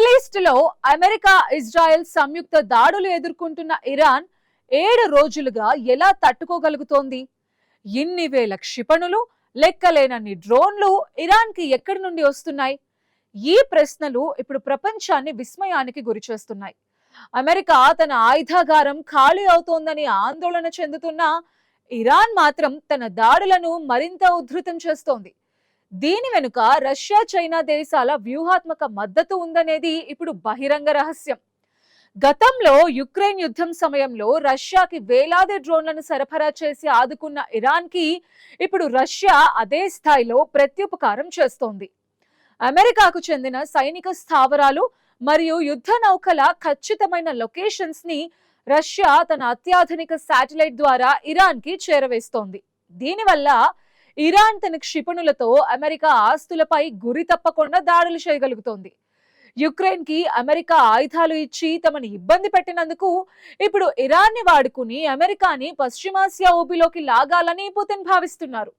Middle east లో America Israel సంయుక్త దాడులు ఎదుర్కొంటున్న ఇరాన్ 7 రోజులుగా ఎలా తట్టుకోగలుగుతోంది? ఇన్ని వేల క్షిపణులు, లెక్కలేనన్ని డ్రోన్లు ఇరాన్ కి ఎక్కడి నుండి వస్తున్నాయి? ఈ ప్రశ్నలు ఇప్పుడు ప్రపంచాన్ని విస్మయానికి గురిచేస్తున్నాయి. అమెరికా తన ఆయుధాగారం ఖాళీ అవుతోందని ఆందోళన చెందుతున్న ఇరాన్ మాత్రం తన దాడులను మరింత ఉధృతం చేస్తోంది. దీని వెనుక రష్యా, చైనా దేశాల వ్యూహాత్మక మద్దతు ఉందనేది ఇప్పుడు బహిరంగ రహస్యం. గతంలో యుక్రెయిన్ యుద్ధం సమయంలో రష్యాకి వేలాది డ్రోన్లను సరఫరా చేసి ఆదుకున్న ఇరాన్ కి ఇప్పుడు రష్యా అదే స్థాయిలో ప్రత్యుపకారం చేస్తోంది. అమెరికాకు చెందిన సైనిక స్థావరాలు మరియు యుద్ధ నౌకల ఖచ్చితమైన లొకేషన్స్ ని రష్యా తన అత్యాధునిక శాటిలైట్ ద్వారా ఇరాన్ కి చేరవేస్తోంది. దీనివల్ల ఇరాన్ తన క్షిపణులతో అమెరికా ఆస్తులపై గురి తప్పకుండా దాడులు చేయగలుగుతోంది. యుక్రెయిన్ కి అమెరికా ఆయుధాలు ఇచ్చి తమను ఇబ్బంది పెట్టినందుకు ఇప్పుడు ఇరాన్ ని వాడుకుని అమెరికాని పశ్చిమాసియా ఊబిలోకి లాగాలని పుతిన్ భావిస్తున్నారు.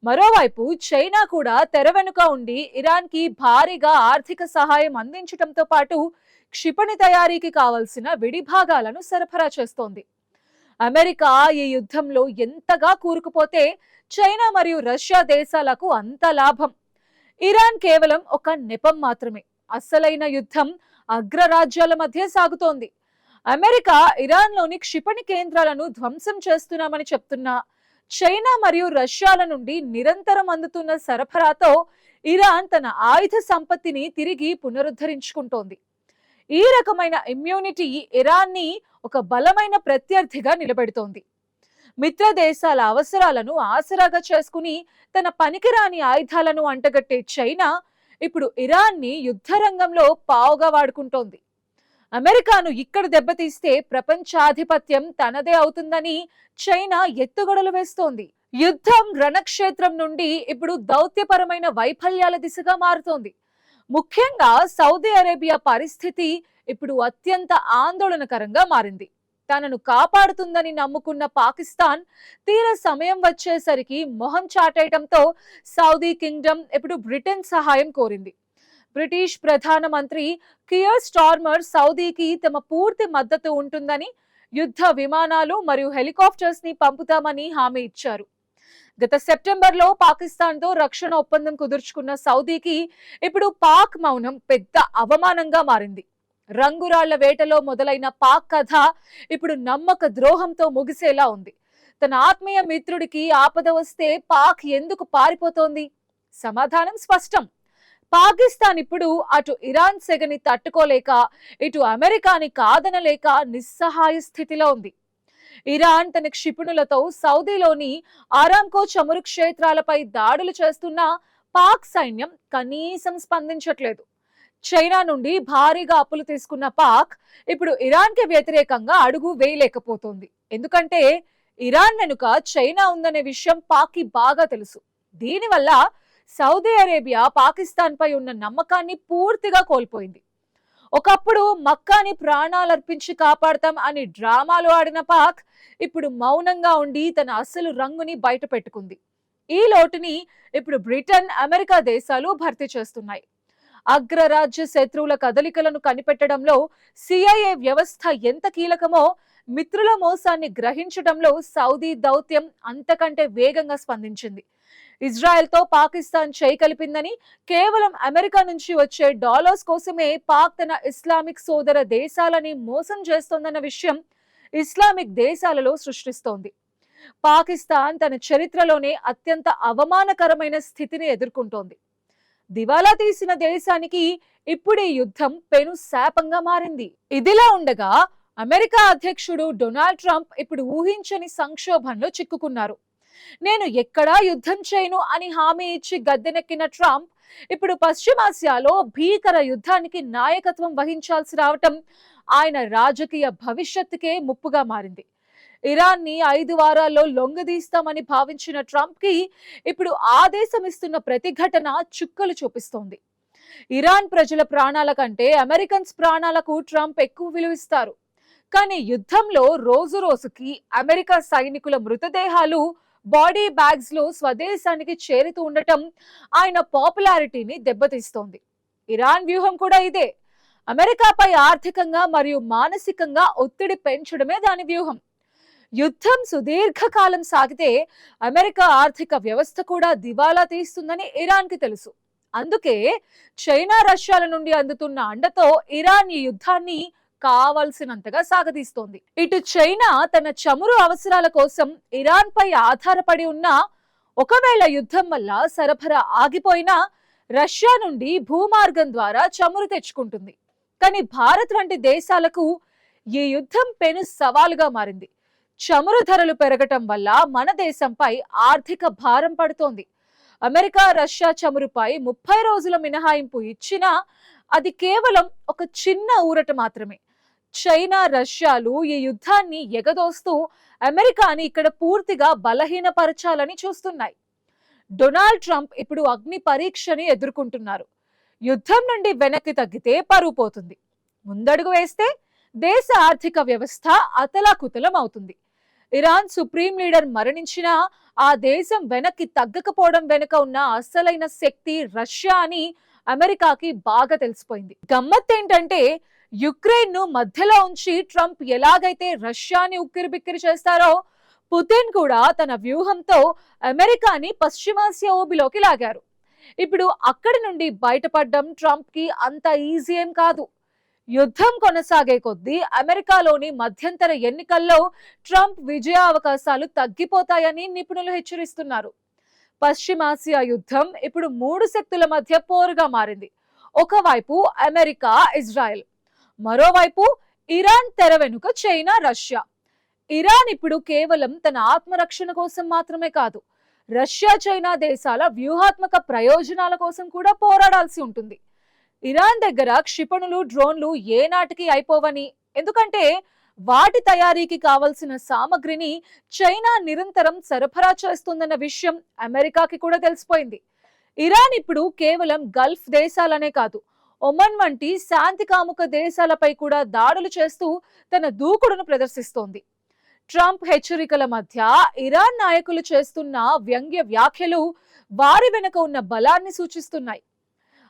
మరోవైపు చైనా కూడా తెర వెనుక ఉండి ఇరాన్ కి భారీగా ఆర్థిక సహాయం అందించడంతో పాటు క్షిపణి తయారీకి కావలసిన విడిభాగాలను సరఫరా చేస్తోంది. అమెరికా ఈ యుద్ధంలో ఎంతగా కూరుకుపోతే చైనా మరియు రష్యా దేశాలకు అంత లాభం. ఇరాన్ కేవలం ఒక నెపం మాత్రమే. అసలైన యుద్ధం అగ్రరాజ్యాల మధ్య సాగుతోంది. అమెరికా ఇరాన్లోని క్షిపణి కేంద్రాలను ధ్వంసం చేస్తున్నామని చెప్తున్నా, చైనా మరియు రష్యాల నుండి నిరంతరం అందుతున్న సరఫరాతో ఇరాన్ తన ఆయుధ సంపత్తిని తిరిగి పునరుద్ధరించుకుంటోంది. ఈ రకమైన ఇమ్యూనిటీ ఇరాన్ ని ఒక బలమైన ప్రత్యర్థిగా నిలబెడుతోంది. మిత్ర దేశాల అవసరాలను ఆసరాగా చేసుకుని తన పనికిరాని ఆయుధాలను అంటగట్టే చైనా ఇప్పుడు ఇరాన్ ని యుద్ధ రంగంలో పావుగా వాడుకుంటోంది. అమెరికాను ఇక్కడ దెబ్బతీస్తే ప్రపంచాధిపత్యం తనదే అవుతుందని చైనా ఎత్తుగడలు వేస్తోంది. యుద్ధం రణక్షేత్రం నుండి ఇప్పుడు దౌత్యపరమైన వైఫల్యాల దిశగా మారుతోంది. ముఖ్యంగా సౌదీ అరేబియా పరిస్థితి ఇప్పుడు అత్యంత ఆందోళనకరంగా మారింది. తనను కాపాడుతుందని నమ్ముకున్న పాకిస్తాన్ తీర సమయం వచ్చేసరికి మొహం చాటేయడంతో సౌదీ కింగ్డమ్ ఇప్పుడు బ్రిటన్ సహాయం కోరింది. బ్రిటిష్ ప్రధానమంత్రి కియర్ స్టార్మర్ సౌదీకి తమ పూర్తి మద్దతు ఉంటుందని, యుద్ధ విమానాలు మరియు హెలికాప్టర్స్ ని పంపుతామని హామీ ఇచ్చారు. గత సెప్టెంబర్లో పాకిస్తాన్తో రక్షణ ఒప్పందం కుదుర్చుకున్న సౌదీకి ఇప్పుడు పాక్ మౌనం పెద్ద అవమానంగా మారింది. రంగురాళ్ల వేటలో మొదలైన పాక్ కథ ఇప్పుడు నమ్మక ద్రోహంతో ముగిసేలా ఉంది. తన ఆత్మీయ మిత్రుడికి ఆపద వస్తే పాక్ ఎందుకు పారిపోతోంది? సమాధానం స్పష్టం. పాకిస్తాన్ ఇప్పుడు అటు ఇరాన్ సెగని తట్టుకోలేక, ఇటు అమెరికాని కాదనలేక నిస్సహాయ స్థితిలో ఉంది. ఇరాన్ తన క్షిపణులతో సౌదీలోని ఆరాంకో చమురు క్షేత్రాలపై దాడులు చేస్తున్న పాక్ సైన్యం కనీసం స్పందించట్లేదు. చైనా నుండి భారీగా అప్పులు తీసుకున్న పాక్ ఇప్పుడు ఇరాన్ కి వ్యతిరేకంగా అడుగు వేయలేకపోతోంది. ఎందుకంటే ఇరాన్ వెనుక చైనా ఉందనే విషయం పాక్ కి బాగా తెలుసు. దీనివల్ల సౌదీ అరేబియా పాకిస్తాన్ పై ఉన్న నమ్మకాన్ని పూర్తిగా కోల్పోయింది. ఒకప్పుడు మక్కాని ప్రాణాలర్పించి కాపాడతాం అని డ్రామాలు ఆడిన పాక్ ఇప్పుడు మౌనంగా ఉండి తన అసలు రంగుని బయట పెట్టుకుంది. ఈ లోటుని ఇప్పుడు బ్రిటన్, అమెరికా దేశాలు భర్తీ చేస్తున్నాయి. అగ్రరాజ్య శత్రువుల కదలికలను కనిపెట్టడంలో సిఐఏ వ్యవస్థ ఎంత కీలకమో, మిత్రుల మోసాన్ని గ్రహించడంలో సౌదీ దౌత్యం అంతకంటే వేగంగా స్పందించింది. ఇజ్రాయెల్తో పాకిస్తాన్ చేయి కలిపిందని, కేవలం అమెరికా నుంచి వచ్చే డాలర్స్ కోసమే పాక్ తన ఇస్లామిక్ సోదర దేశాలని మోసం చేస్తోందన్న విషయం ఇస్లామిక్ దేశాలలో సృష్టిస్తోంది. పాకిస్తాన్ తన చరిత్రలోనే అత్యంత అవమానకరమైన స్థితిని ఎదుర్కొంటోంది. దివాలా తీసిన దేశానికి ఇప్పుడు ఈ యుద్ధం పెను శాపంగా మారింది. ఇదిలా ఉండగా అమెరికా అధ్యక్షుడు డొనాల్డ్ ట్రంప్ ఇప్పుడు ఊహించని సంక్షోభంలో చిక్కుకున్నారు. నేను ఎక్కడా యుద్ధం చేయను అని హామీ ఇచ్చి గద్దెనెక్కిన ట్రంప్ ఇప్పుడు పశ్చిమాసియాలో భీకర యుద్ధానికి నాయకత్వం వహించాల్సి రావటం ఆయన రాజకీయ భవిష్యత్తుకే ముప్పుగా మారింది. ఇరాన్ ని 5 వారాల్లో లొంగదీస్తామని భావించిన ట్రంప్ కి ఇప్పుడు ఆదేశం ఇస్తున్న ప్రతిఘటన చుక్కలు చూపిస్తోంది. ఇరాన్ ప్రజల ప్రాణాల కంటే అమెరికన్స్ ప్రాణాలకు ట్రంప్ ఎక్కువ విలువిస్తారు. కానీ యుద్ధంలో రోజు రోజుకి అమెరికా సైనికుల మృతదేహాలు బాడీ బ్యాగ్స్ లో స్వదేశానికి చేరుతూ ఉండటం ఆయన పాపులారిటీని దెబ్బతీస్తోంది. ఇరాన్ వ్యూహం కూడా ఇదే. అమెరికాపై ఆర్థికంగా మరియు మానసికంగా ఒత్తిడి పెంచడమే దాని వ్యూహం. యుద్ధం సుదీర్ఘకాలం సాగితే అమెరికా ఆర్థిక వ్యవస్థ కూడా దివాలా తీస్తుందని ఇరాన్కి తెలుసు. అందుకే చైనా, రష్యాల నుండి అందుతున్న అండతో ఇరాన్ ఈ యుద్ధాన్ని కావలసినంతగా సాగదీస్తోంది. ఇటు చైనా తన చమురు అవసరాల కోసం ఇరాన్ పై ఆధారపడి ఉన్న, ఒకవేళ యుద్ధం వల్ల సరఫరా ఆగిపోయినా రష్యా నుండి భూమార్గం ద్వారా చమురు తెచ్చుకుంటుంది. కానీ భారత్ వంటి దేశాలకు ఈ యుద్ధం పెను సవాలుగా మారింది. చమురు ధరలు పెరగటం వల్ల మన దేశంపై ఆర్థిక భారం పడుతోంది. అమెరికా రష్యా చమురుపై 30 రోజుల మినహాయింపు ఇచ్చినా అది కేవలం ఒక చిన్న ఊరట మాత్రమే. చైనా, రష్యాలు ఈ యుద్ధాన్ని ఎగదోస్తూ అమెరికాని ఇక్కడ పూర్తిగా బలహీనపరచాలని చూస్తున్నాయి. డొనాల్డ్ ట్రంప్ ఇప్పుడు అగ్ని పరీక్షని ఎదుర్కొంటున్నారు. యుద్ధం నుండి వెనక్కి తగ్గితే పరువు పోతుంది, ముందడుగు వేస్తే దేశ ఆర్థిక వ్యవస్థ అతలాకుతలం అవుతుంది. ఇరాన్ సుప్రీం లీడర్ మరణించినా ఆ దేశం వెనక్కి తగ్గకపోవడం వెనుక ఉన్న అసలైన శక్తి రష్యా అని అమెరికాకి బాగా తెలిసిపోయింది. గమ్మత్తేంటంటే, యుక్రెయిన్ ను మధ్యలో ఉంచి ట్రంప్ ఎలాగైతే రష్యాని ఉక్కిరిబిక్కిరి చేస్తారో, పుతిన్ కూడా తన వ్యూహంతో అమెరికాని పశ్చిమాసియా ఊబిలోకి లాగారు. ఇప్పుడు అక్కడి నుండి బయటపడడం ట్రంప్ కి అంత ఈజీ ఏం కాదు. యుద్ధం కొనసాగే కొద్దీ అమెరికాలోని మధ్యంతర ఎన్నికల్లో ట్రంప్ విజయ అవకాశాలు తగ్గిపోతాయని నిపుణులు హెచ్చరిస్తున్నారు. పశ్చిమాసియా యుద్ధం ఇప్పుడు 3 శక్తుల మధ్య పోరుగా మారింది. ఒకవైపు అమెరికా, ఇజ్రాయెల్, మరోవైపు ఇరాన్, తెర వెనుక చైనా, రష్యా. ఇరాన్ ఇప్పుడు కేవలం తన ఆత్మరక్షణ కోసం మాత్రమే కాదు, రష్యా, చైనా దేశాల వ్యూహాత్మక ప్రయోజనాల కోసం కూడా పోరాడాల్సి ఉంటుంది. ఇరాన్ దగ్గర క్షిపణులు, డ్రోన్లు ఏనాటికి అయిపోవని, ఎందుకంటే వాటి తయారీకి కావలసిన సామగ్రిని చైనా నిరంతరం సరఫరా చేస్తుందన్న విషయం అమెరికాకి కూడా తెలిసిపోయింది. ఇరాన్ ఇప్పుడు కేవలం గల్ఫ్ దేశాలనే కాదు, ఒమన్ వంటి శాంతి కాముక దేశాలపై కూడా దాడులు చేస్తూ తన దూకుడును ప్రదర్శిస్తోంది. ట్రంప్ హెచ్చరికల మధ్య ఇరాన్ నాయకులు చేస్తున్న వ్యంగ్య వ్యాఖ్యలు వారి వెనుక ఉన్న బలాన్ని సూచిస్తున్నాయి.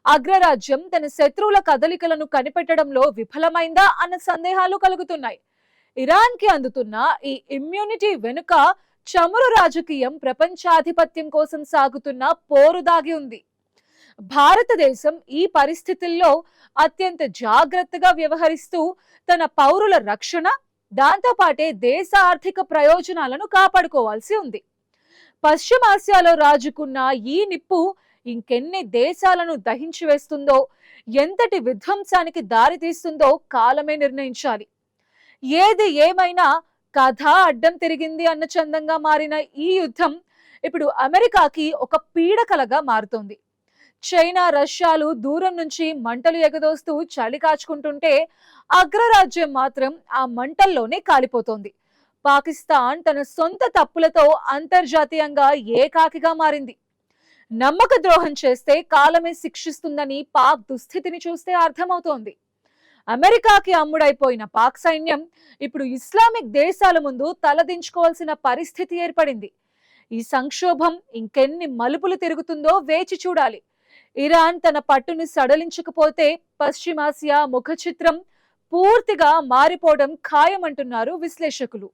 అగ్రరాజ్యం తన శత్రువుల కదలికలను కనిపెట్టడంలో విఫలమైందా అన్న సందేహాలు కలుగుతున్నాయి. ఇరాన్ కి అందుతున్న ఈ ఇమ్యూనిటీ వెనుక చమురు రాజకీయం, ప్రపంచాధిపత్యం కోసం సాగుతున్న పోరు దాగి ఉంది. భారతదేశం ఈ పరిస్థితుల్లో అత్యంత జాగ్రత్తగా వ్యవహరిస్తూ తన పౌరుల రక్షణ, దాంతో పాటే దేశ ఆర్థిక ప్రయోజనాలను కాపాడుకోవాల్సి ఉంది. పశ్చిమాసియాలో రాజుకున్న ఈ నిప్పు ఇంకెన్ని దేశాలను దహించి వేస్తుందో, ఎంతటి విధ్వంసానికి దారి తీస్తుందో కాలమే నిర్ణయించాలి. ఏది ఏమైనా కథ అడ్డం తిరిగింది అన్న చందంగా మారిన ఈ యుద్ధం ఇప్పుడు అమెరికాకి ఒక పీడకలగా మారుతోంది. చైనా, రష్యాలు దూరం నుంచి మంటలు ఎగదోస్తూ చలి కాచుకుంటుంటే అగ్రరాజ్యం మాత్రం ఆ మంటల్లోనే కాలిపోతోంది. పాకిస్తాన్ తన సొంత తప్పులతో అంతర్జాతీయంగా ఏకాకిగా మారింది. నమ్మక ద్రోహం చేస్తే కాలమే శిక్షిస్తుందని పాక్ దుస్థితిని చూస్తే అర్థమవుతోంది. అమెరికాకి అమ్ముడైపోయిన పాక్ సైన్యం ఇప్పుడు ఇస్లామిక్ దేశాల ముందు తలదించుకోవాల్సిన పరిస్థితి ఏర్పడింది. ఈ సంక్షోభం ఇంకెన్ని మలుపులు తిరుగుతుందో వేచి చూడాలి. ఇరాన్ తన పట్టును సడలించకపోతే పశ్చిమాసియా ముఖ చిత్రం పూర్తిగా మారిపోవడం ఖాయమంటున్నారు విశ్లేషకులు.